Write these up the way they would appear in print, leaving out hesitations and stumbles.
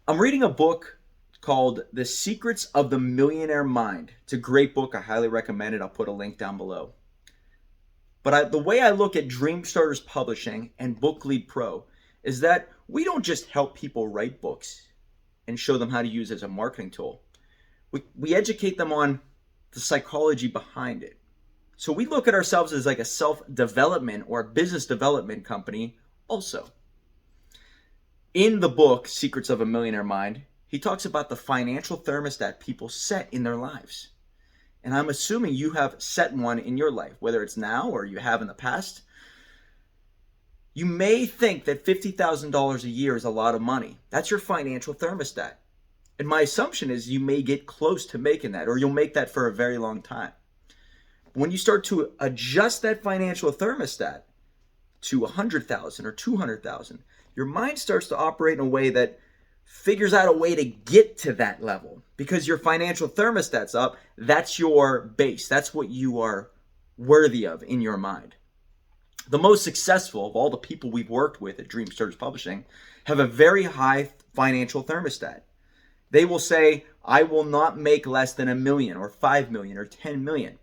I'm reading a book called The Secrets of the Millionaire Mind. It's a great book. I highly recommend it. I'll put a link down below. The way I look at Dream Starters Publishing and Book Lead Pro is that we don't just help people write books and show them how to use it as a marketing tool. We educate them on the psychology behind it. So we look at ourselves as like a self-development or a business development company also. In the book, Secrets of a Millionaire Mind, he talks about the financial thermostat people set in their lives. And I'm assuming you have set one in your life, whether it's now or you have in the past. You may think that $50,000 a year is a lot of money. That's your financial thermostat. And my assumption is you may get close to making that, or you'll make that for a very long time. When you start to adjust that financial thermostat to 100,000 or 200,000, your mind starts to operate in a way that figures out a way to get to that level because your financial thermostat's up. That's your base. That's what you are worthy of in your mind. The most successful of all the people we've worked with at Dream Starters Publishing have a very high financial thermostat. They will say, I will not make less than $1 million or $5 million or $10 million.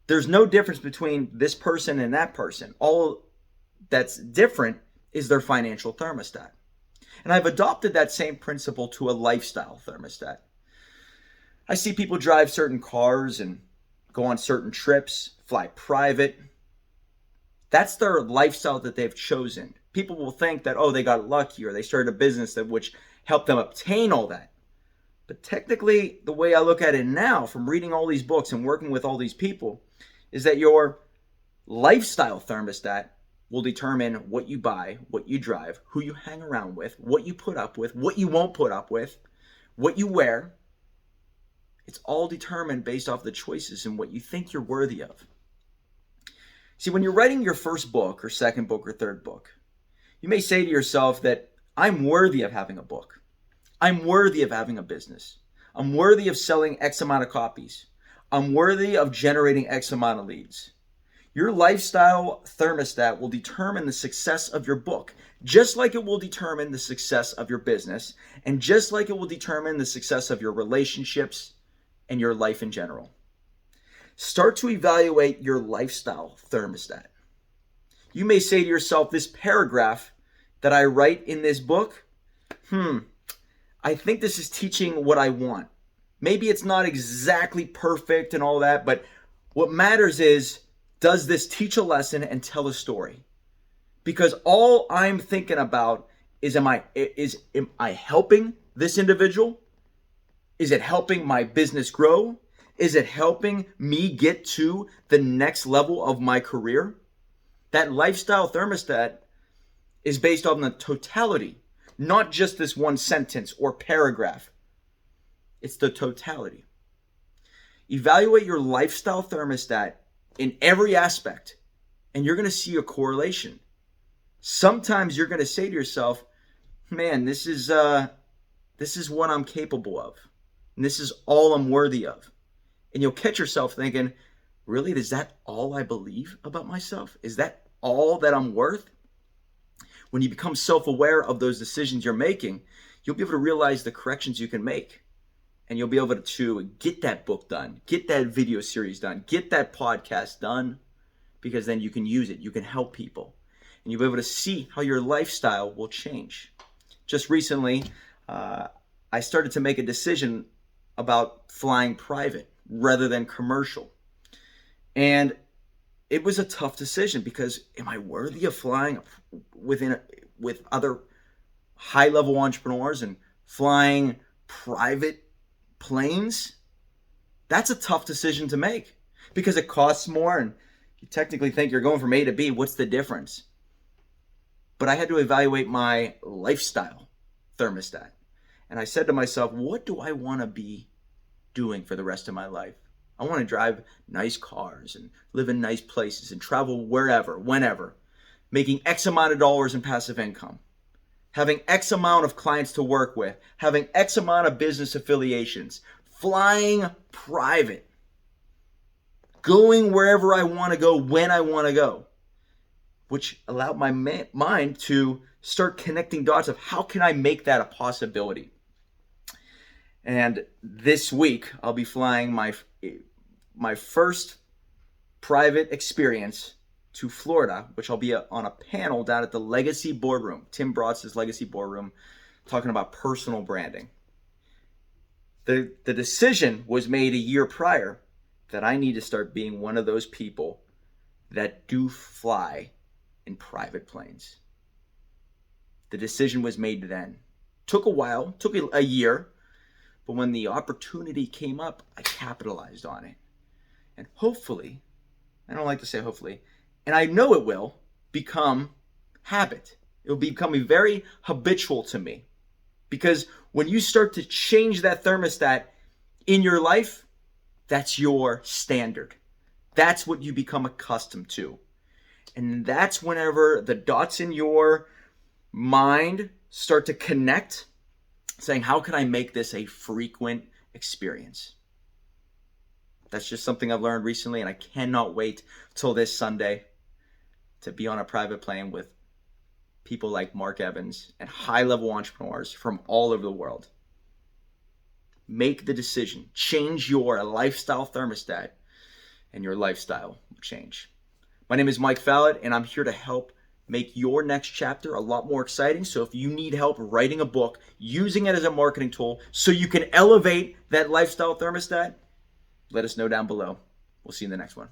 There's no difference between this person and that person. All that's different is their financial thermostat. And I've adopted that same principle to a lifestyle thermostat. I see people drive certain cars and go on certain trips, fly private. That's their lifestyle that they've chosen. People will think that, oh, they got lucky or they started a business which helped them obtain all that. But technically, the way I look at it now, from reading all these books and working with all these people, is that your lifestyle thermostat will determine what you buy, what you drive, who you hang around with, what you put up with, what you won't put up with, what you wear. It's all determined based off the choices and what you think you're worthy of. See, when you're writing your first book or second book or third book, you may say to yourself that I'm worthy of having a book. I'm worthy of having a business. I'm worthy of selling X amount of copies. I'm worthy of generating X amount of leads. Your lifestyle thermostat will determine the success of your book, just like it will determine the success of your business, and just like it will determine the success of your relationships and your life in general. Start to evaluate your lifestyle thermostat. You may say to yourself, this paragraph that I write in this book, I think this is teaching what I want. Maybe it's not exactly perfect and all that, but what matters is, does this teach a lesson and tell a story? Because all I'm thinking about is, am I helping this individual? Is it helping my business grow? Is it helping me get to the next level of my career? That lifestyle thermostat is based on the totality, not just this one sentence or paragraph. It's the totality. Evaluate your lifestyle thermostat in every aspect, and you're going to see a correlation. Sometimes you're going to say to yourself, man, this is what I'm capable of, and this is all I'm worthy of. And you'll catch yourself thinking, really, is that all I believe about myself? Is that all that I'm worth? When you become self-aware of those decisions you're making, you'll be able to realize the corrections you can make. And you'll be able to get that book done, get that video series done, get that podcast done, because then you can use it. You can help people. And you'll be able to see how your lifestyle will change. Just recently, I started to make a decision about flying private rather than commercial. And it was a tough decision because am I worthy of flying with other high-level entrepreneurs and flying private planes? That's a tough decision to make because it costs more and you technically think you're going from A to B. What's the difference? But I had to evaluate my lifestyle thermostat. And I said to myself, what do I want to be doing for the rest of my life? I want to drive nice cars and live in nice places and travel wherever, whenever, making X amount of dollars in passive income, having X amount of clients to work with, having X amount of business affiliations, flying private, going wherever I want to go, when I want to go, which allowed my mind to start connecting dots of how can I make that a possibility. And this week, I'll be flying my first private experience to Florida, which I'll be on a panel down at the Legacy Boardroom, Tim Brotz's Legacy Boardroom, talking about personal branding. The decision was made a year prior that I need to start being one of those people that do fly in private planes. The decision was made then. Took a while, took a year, but when the opportunity came up, I capitalized on it. And hopefully, I don't like to say hopefully, and I know it will become habit. It will become very habitual to me. Because when you start to change that thermostat in your life, that's your standard. That's what you become accustomed to. And that's whenever the dots in your mind start to connect, saying, how can I make this a frequent experience? That's just something I've learned recently, and I cannot wait till this Sunday to be on a private plane with people like Mark Evans and high-level entrepreneurs from all over the world. Make the decision. Change your lifestyle thermostat, and your lifestyle will change. My name is Mike Fallat, and I'm here to help make your next chapter a lot more exciting. So if you need help writing a book, using it as a marketing tool so you can elevate that lifestyle thermostat, let us know down below. We'll see you in the next one.